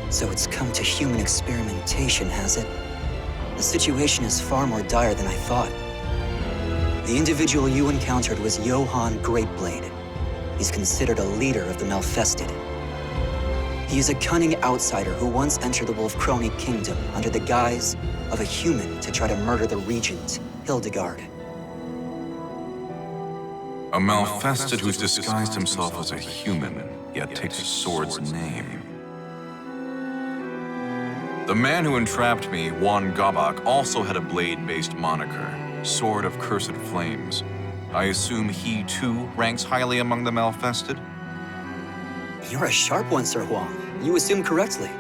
So it's come to human experimentation, has it? The situation is far more dire than I thought. The individual you encountered was Johann Greatblade. He's considered a leader of the Malfested. He is a cunning outsider who once entered the Wolfkrone Kingdom under the guise of a human to try to murder the regent, Hildegard. A Malfested who's disguised himself as a human, yet takes a sword's name. The man who entrapped me, Juan Gabak, also had a blade-based moniker, Sword of Cursed Flames. I assume he, too, ranks highly among the Malfested? You're a sharp one, Sir Huang. You assume correctly.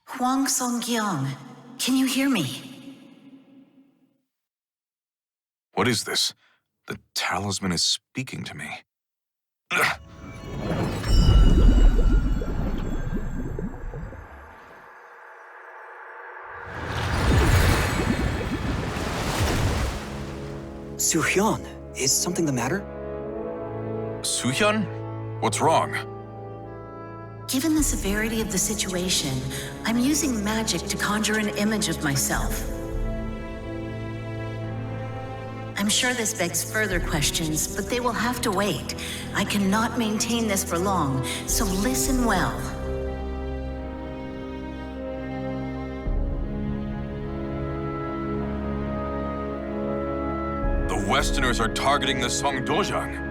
Huang Songyang, can you hear me? What is this? The talisman is speaking to me. Suhyun, is something the matter? Suhyun? What's wrong? Given the severity of the situation, I'm using magic to conjure an image of myself. I'm sure this begs further questions, but they will have to wait. I cannot maintain this for long, so listen well. The Westerners are targeting the Songdojang.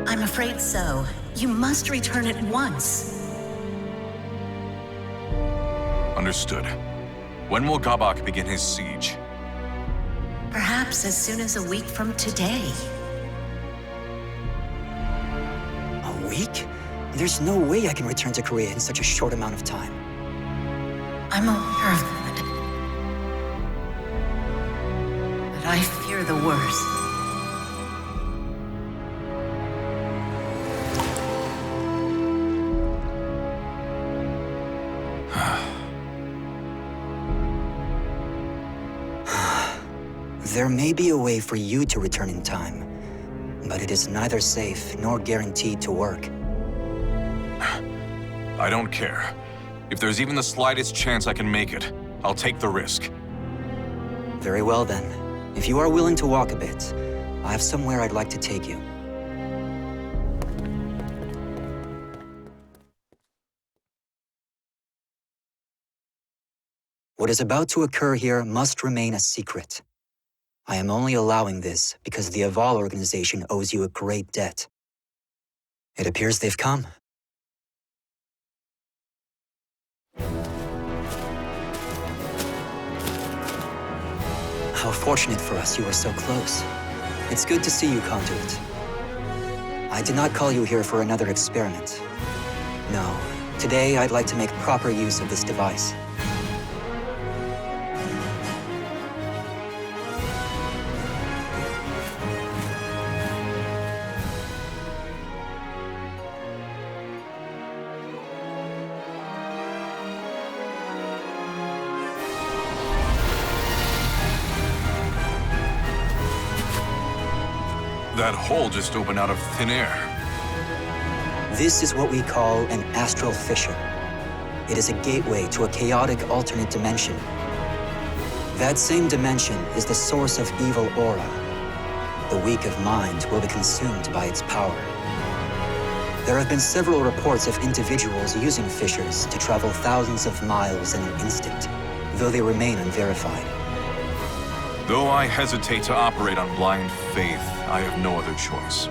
I'm afraid so. You must return at once. Understood. When will Gabak begin his siege? Perhaps as soon as a week from today. A week? There's no way I can return to Korea in such a short amount of time. I'm aware of that. But I fear the worst. There may be a way for you to return in time, but it is neither safe nor guaranteed to work. I don't care. If there's even the slightest chance I can make it, I'll take the risk. Very well then. If you are willing to walk a bit, I have somewhere I'd like to take you. What is about to occur here must remain a secret. I am only allowing this because the Aval organization owes you a great debt. It appears they've come. How fortunate for us you were so close. It's good to see you, Conduit. I did not call you here for another experiment. No, today I'd like to make proper use of this device. That hole just opened out of thin air. This is what we call an astral fissure. It is a gateway to a chaotic alternate dimension. That same dimension is the source of evil aura. The weak of mind will be consumed by its power. There have been several reports of individuals using fissures to travel thousands of miles in an instant, though they remain unverified. Though I hesitate to operate on blind faith, I have no other choice.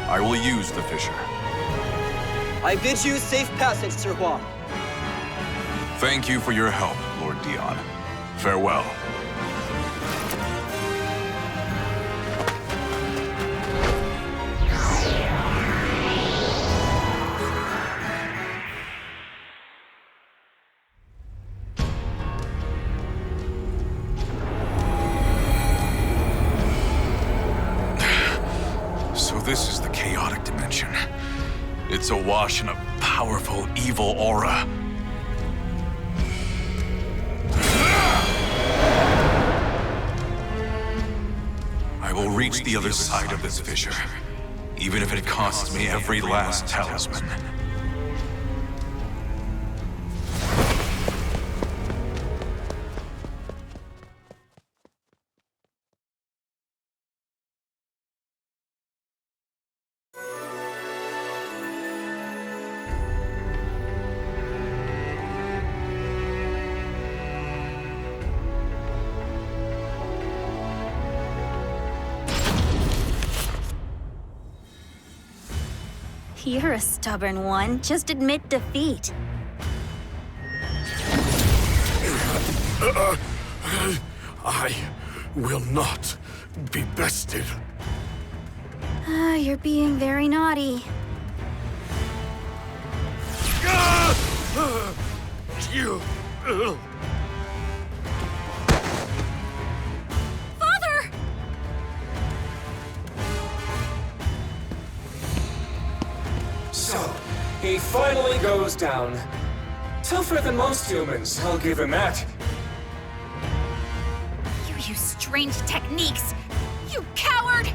I will use the fissure. I bid you safe passage, Sir Huang. Thank you for your help, Lord Dion. Farewell. chaotic dimension. It's awash in a powerful, evil aura. I will reach the other side of this fissure, even if it costs me every last talisman. You're a stubborn one. Just admit defeat. I will not be bested. You're being very naughty. You... Father! So, he finally goes down. Tougher than most humans, I'll give him that. You use strange techniques! You coward!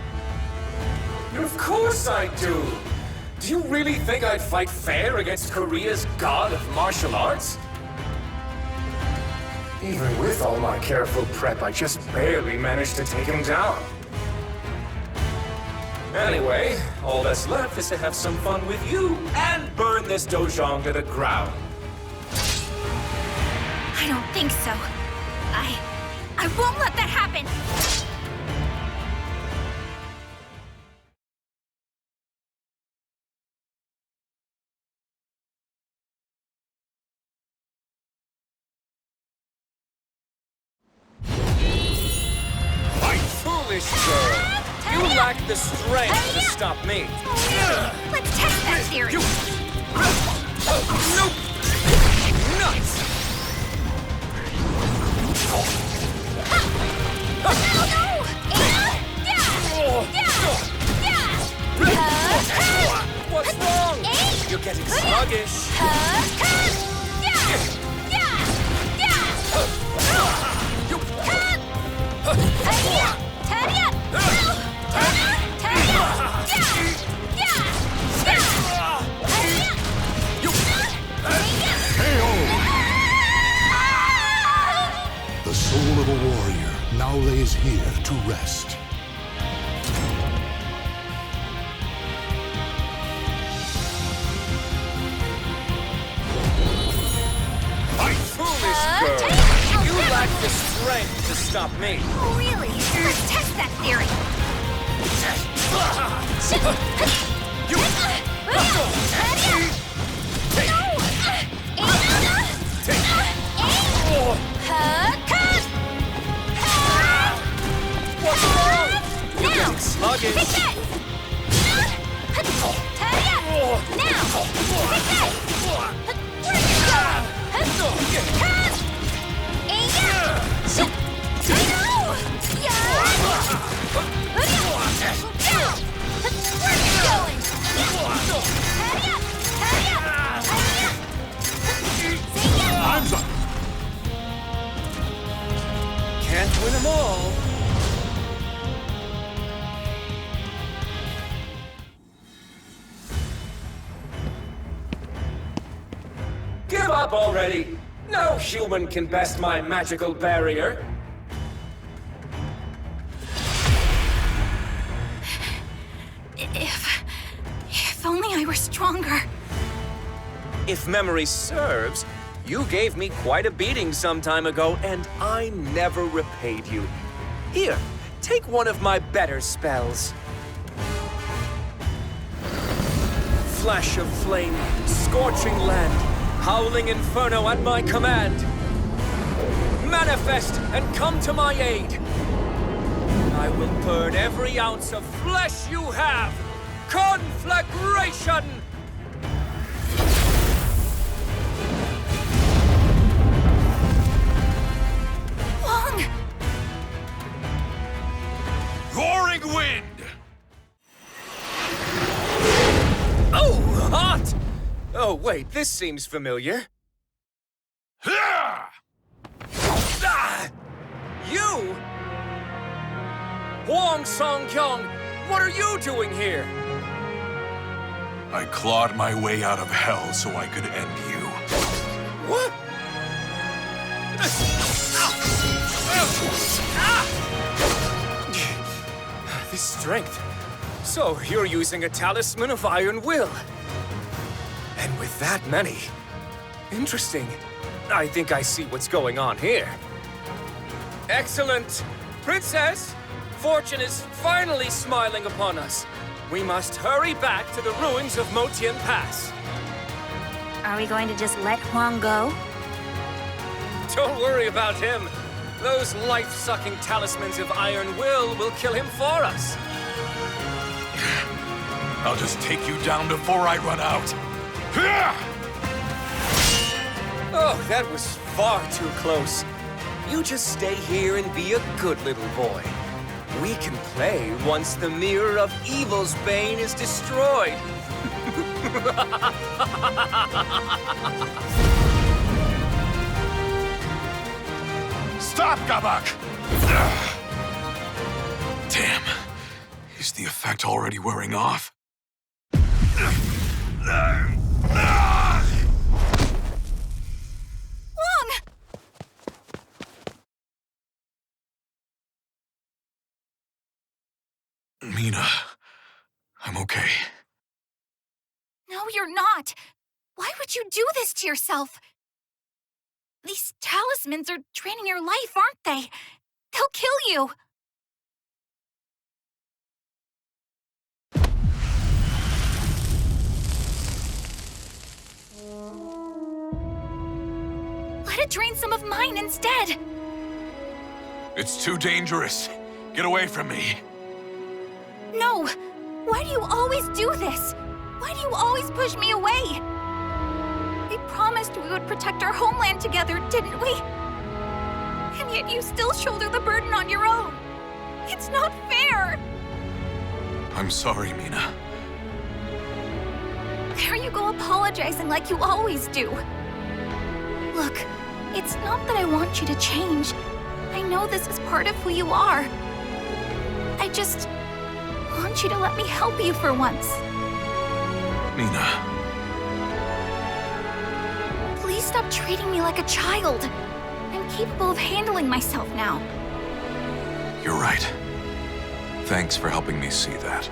Of course I do! Do you really think I'd fight fair against Korea's god of martial arts? Even with all my careful prep, I just barely managed to take him down. Anyway, all that's left is to have some fun with you and burn this dojang to the ground. I don't think so. I won't let that happen! Foolish girl! You lack the strength to stop me! Let's test that theory! Nope! Nuts! What's wrong? You're getting sluggish. The soul of a warrior now lays here to rest. Foolish girl! You lack the strength to stop me! Really? Let's test that theory! What's wrong? You're getting sluggish. Take that! Now! Take that! Where are you going? Time's up! Can't win them all. Give up already! No human can best my magical barrier. If only I were stronger. If memory serves, you gave me quite a beating some time ago, and I never repaid you. Here, take one of my better spells. Flash of flame, scorching land, howling inferno at my command. Manifest and come to my aid. I will burn every ounce of flesh you have. Conflagration! Wong! Roaring wind! Oh, wait, this seems familiar. Ah! You? Huang Song-kyung, what are you doing here? I clawed my way out of hell so I could end you. What? This strength. So, you're using a talisman of iron will. And with that many. Interesting. I think I see what's going on here. Excellent! Princess! Fortune is finally smiling upon us. We must hurry back to the ruins of Motian Pass. Are we going to just let Huang go? Don't worry about him. Those life-sucking talismans of iron will kill him for us. I'll just take you down before I run out. Oh, that was far too close. You just stay here and be a good little boy. We can play once the Mirror of Evil's Bane is destroyed. Stop, Gabak! Damn. Is the effect already wearing off? Mina, I'm okay. No, you're not. Why would you do this to yourself? These talismans are draining your life, aren't they? They'll kill you. Let it drain some of mine instead. It's too dangerous. Get away from me. No! Why do you always do this? Why do you always push me away? We promised we would protect our homeland together, didn't we? And yet you still shoulder the burden on your own. It's not fair! I'm sorry, Mina. There you go apologizing like you always do. Look, it's not that I want you to change. I know this is part of who you are. I just want you to let me help you for once. Mina. Please stop treating me like a child. I'm capable of handling myself now. You're right. Thanks for helping me see that.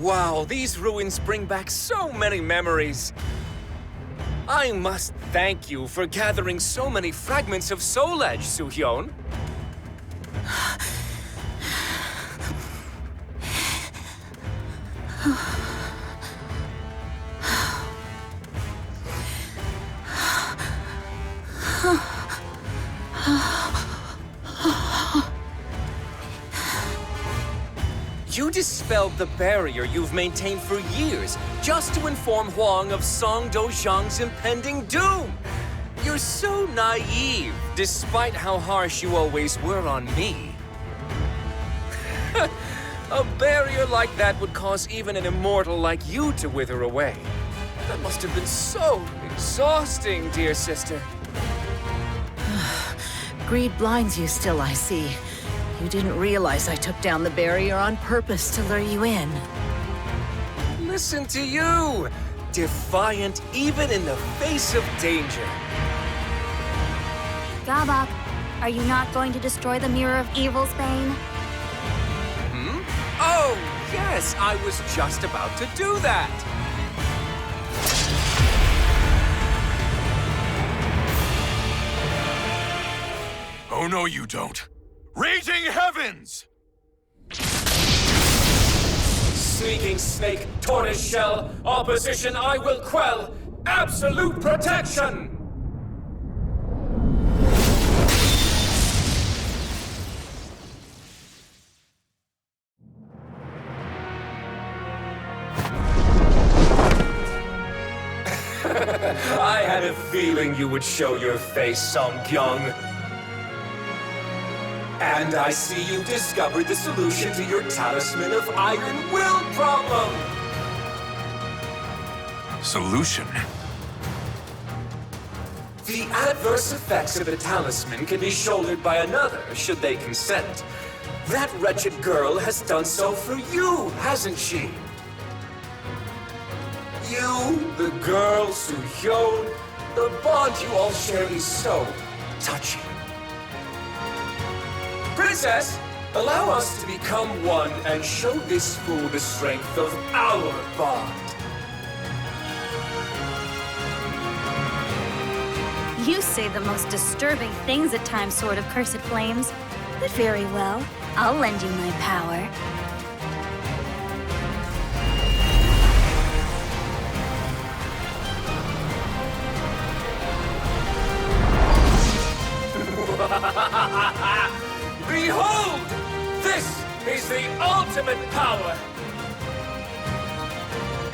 Wow, these ruins bring back so many memories. I must thank you for gathering so many fragments of Soul Edge, Soo-hyun. You dispelled the barrier you've maintained for years just to inform Huang of Song Dozhang's impending doom. You're so naive, despite how harsh you always were on me. A barrier like that would cause even an immortal like you to wither away. That must have been so exhausting, dear sister. Greed blinds you still, I see. You didn't realize I took down the barrier on purpose to lure you in. Listen to you! Defiant even in the face of danger. Gabak, are you not going to destroy the Mirror of Evil's Bane? Oh, yes, I was just about to do that. Oh, no, you don't. Raging heavens! shrieking snake, tortoise shell. Opposition I will quell. Absolute protection! I had a feeling you would show your face, Song-kyung. And I see you've discovered the solution to your Talisman of Iron Will problem! Solution? The adverse effects of a talisman can be shouldered by another, should they consent. That wretched girl has done so for you, hasn't she? You, the girl, Soo-hyun, the bond you all share is so touching. Princess, allow us to become one and show this fool the strength of our bond. You say the most disturbing things at times, Sword of Cursed Flames. But very well, I'll lend you my power. Behold! This is the ultimate power!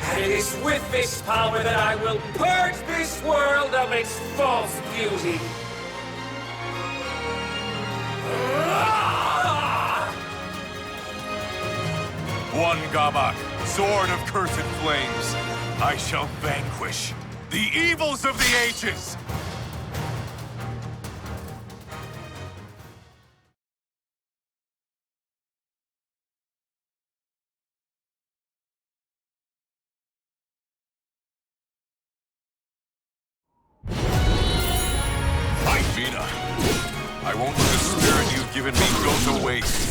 And it is with this power that I will purge this world of its false beauty. One Gabak, Sword of Cursed Flames. I shall vanquish the evils of the ages! I won't let the spirit you've given me go to waste.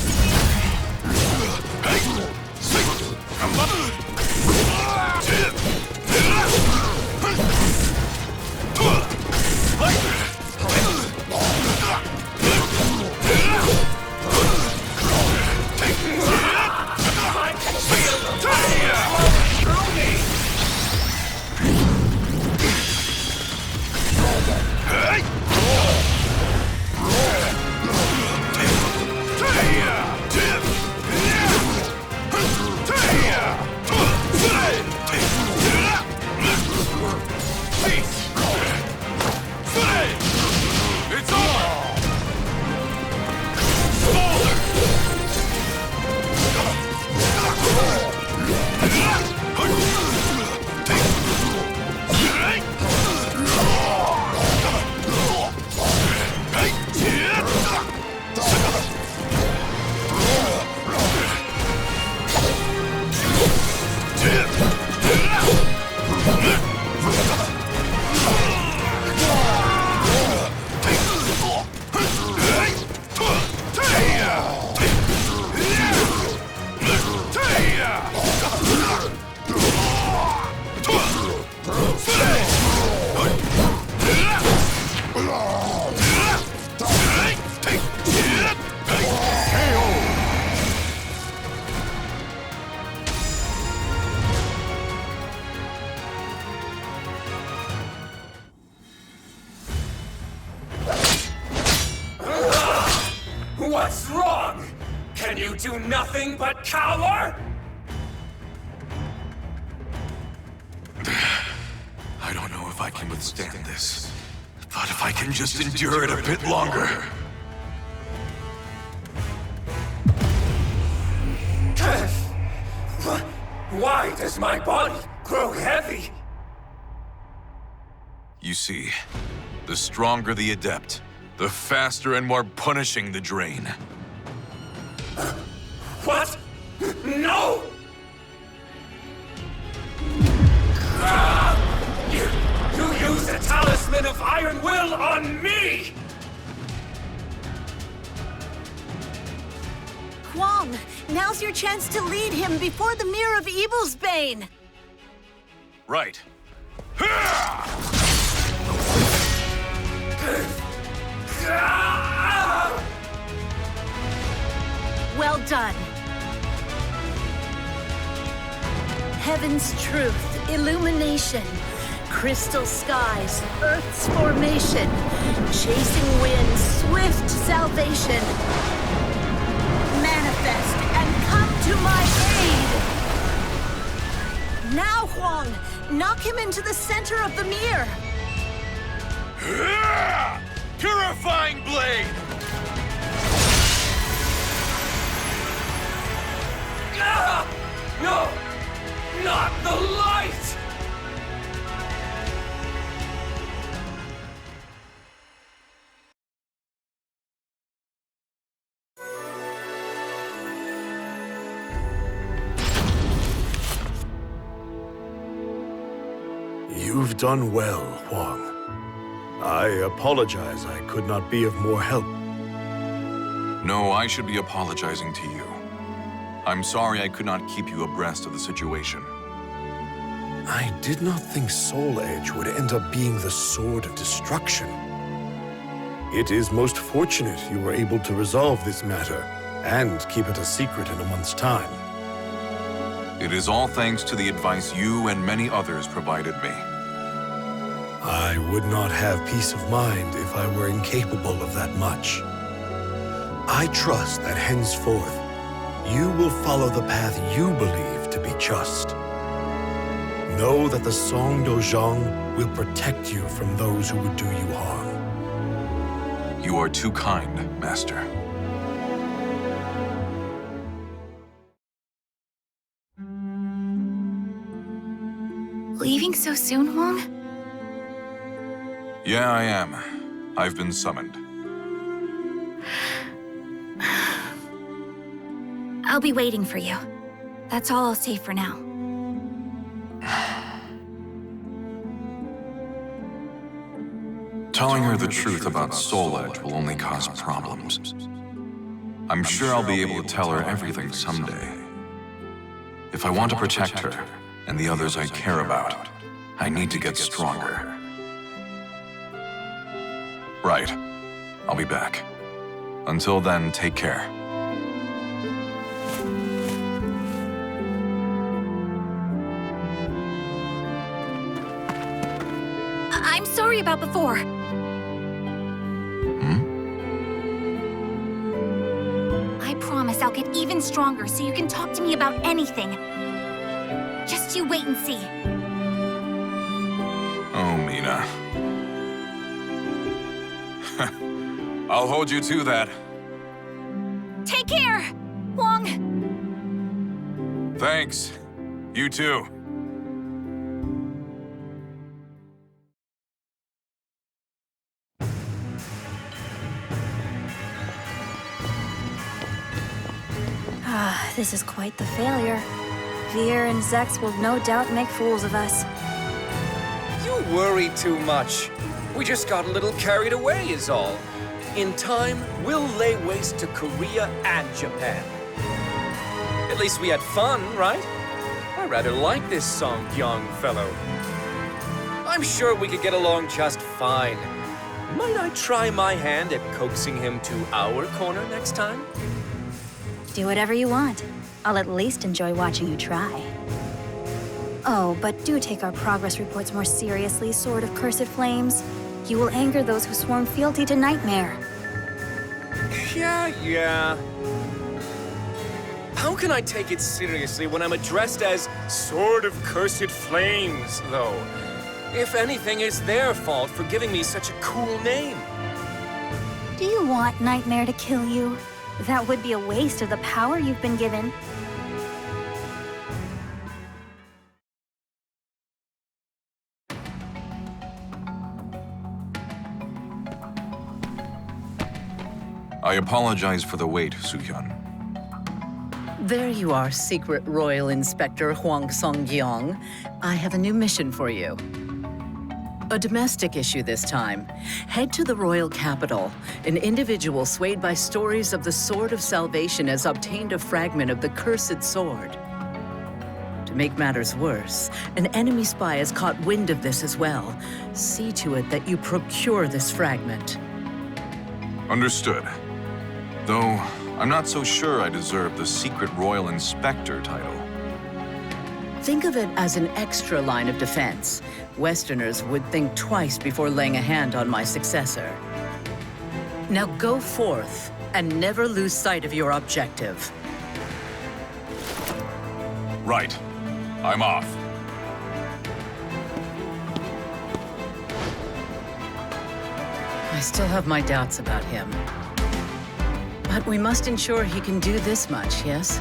What's wrong? Can you do nothing but cower? I don't know if I can withstand this, but if I can just endure it a bit longer. Why does my body grow heavy? You see, the stronger the adept, the faster and more punishing the drain. What? No! You used the Talisman of Iron Will on me! Kwong, now's your chance to lead him before the Mirror of Evil's Bane. Right. Well done. heaven's truth, illumination, crystal skies, earth's formation, chasing winds, swift salvation. Manifest and come to my aid! Now, Huang, knock him into the center of the mirror. Purifying blade! No! Not the light! You've done well, Huang. I apologize I could not be of more help. No, I should be apologizing to you. I'm sorry I could not keep you abreast of the situation. I did not think Soul Edge would end up being the sword of destruction. It is most fortunate you were able to resolve this matter and keep it a secret in a month's time. It is all thanks to the advice you and many others provided me. I would not have peace of mind if I were incapable of that much. I trust that henceforth, you will follow the path you believe to be just. Know that the Song Dojang will protect you from those who would do you harm. You are too kind, Master. Leaving so soon, Huang? Yeah, I am. I've been summoned. I'll be waiting for you. That's all I'll say for now. Telling her the truth about Soul Edge will only cause problems. I'm sure I'll be able to tell her everything someday. If I want to protect her and the others I care about, I need to get stronger. Right. I'll be back. Until then, take care. I'm sorry about before. I promise I'll get even stronger so you can talk to me about anything. Just you wait and see. Oh, Mina. I'll hold you to that. Take care, Huang. Thanks. You too. This is quite the failure. Veer and Zex will no doubt make fools of us. You worry too much. We just got a little carried away is all. In time, we'll lay waste to Korea and Japan. At least we had fun, right? I rather like this Song Gyong fellow. I'm sure we could get along just fine. Might I try my hand at coaxing him to our corner next time? Do whatever you want. I'll at least enjoy watching you try. Oh, but do take our progress reports more seriously, Sword of Cursed Flames. You will anger those who sworn fealty to Nightmare. Yeah. How can I take it seriously when I'm addressed as Sword of Cursed Flames, though? If anything, it's their fault for giving me such a cool name. Do you want Nightmare to kill you? That would be a waste of the power you've been given. I apologize for the wait, Soo-hyun. There you are, Secret Royal Inspector Huang Song-gyong. I have a new mission for you. A domestic issue this time. Head to the royal capital. An individual swayed by stories of the Sword of Salvation has obtained a fragment of the cursed sword. To make matters worse, an enemy spy has caught wind of this as well. See to it that you procure this fragment. Understood. Though, I'm not so sure I deserve the Secret Royal Inspector title. Think of it as an extra line of defense. Westerners would think twice before laying a hand on my successor. Now go forth and never lose sight of your objective. Right. I'm off. I still have my doubts about him. But we must ensure he can do this much, yes?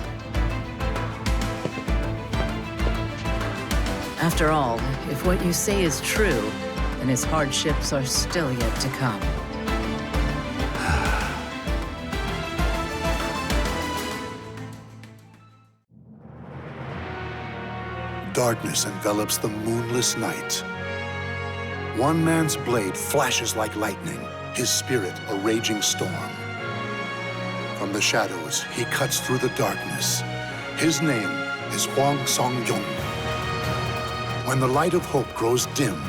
After all, if what you say is true, then his hardships are still yet to come. Darkness envelops the moonless night. One man's blade flashes like lightning, his spirit a raging storm. From the shadows, he cuts through the darkness. His name is Hwang Song-yong. When the light of hope grows dim,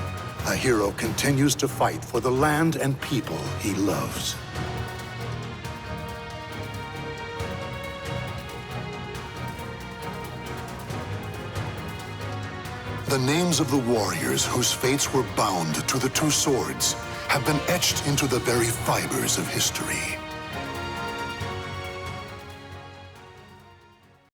a hero continues to fight for the land and people he loves. The names of the warriors whose fates were bound to the two swords have been etched into the very fibers of history.